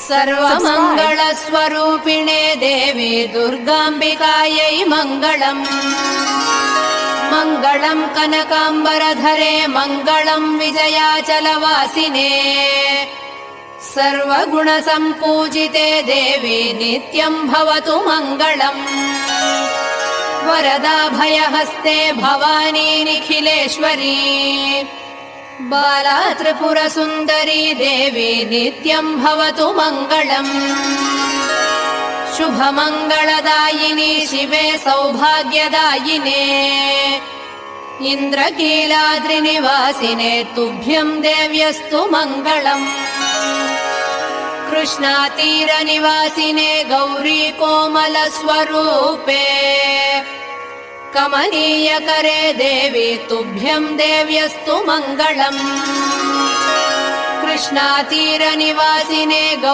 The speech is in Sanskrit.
सर्वमङ्गलस्वरूपिणे देवी दुर्गाम्बिकायै मङ्गलम्। मङ्गलम् कनकाम्बरधरे मङ्गलम् विजयाचलवासिने। सर्वगुणसम्पूजिते देवी नित्यम् भवतु मङ्गलम्। वरदाभयहस्ते भवानी निखिलेश्वरी। बाला त्रिपुरसुन्दरी देवी नित्यम् भवतु मङ्गलम्। शुभमङ्गलदायिनी शिवे सौभाग्यदायिने। इन्द्रकीलाद्रिनिवासिने तुभ्यम् देव्यस्तु मङ्गलम्। कृष्णातीरनिवासिने गौरी कोमलस्वरूपे। कमनीयकरे देवी तुभ्यम् देव्यस्तु मङ्गलम्। कृष्णातीरनिवासिने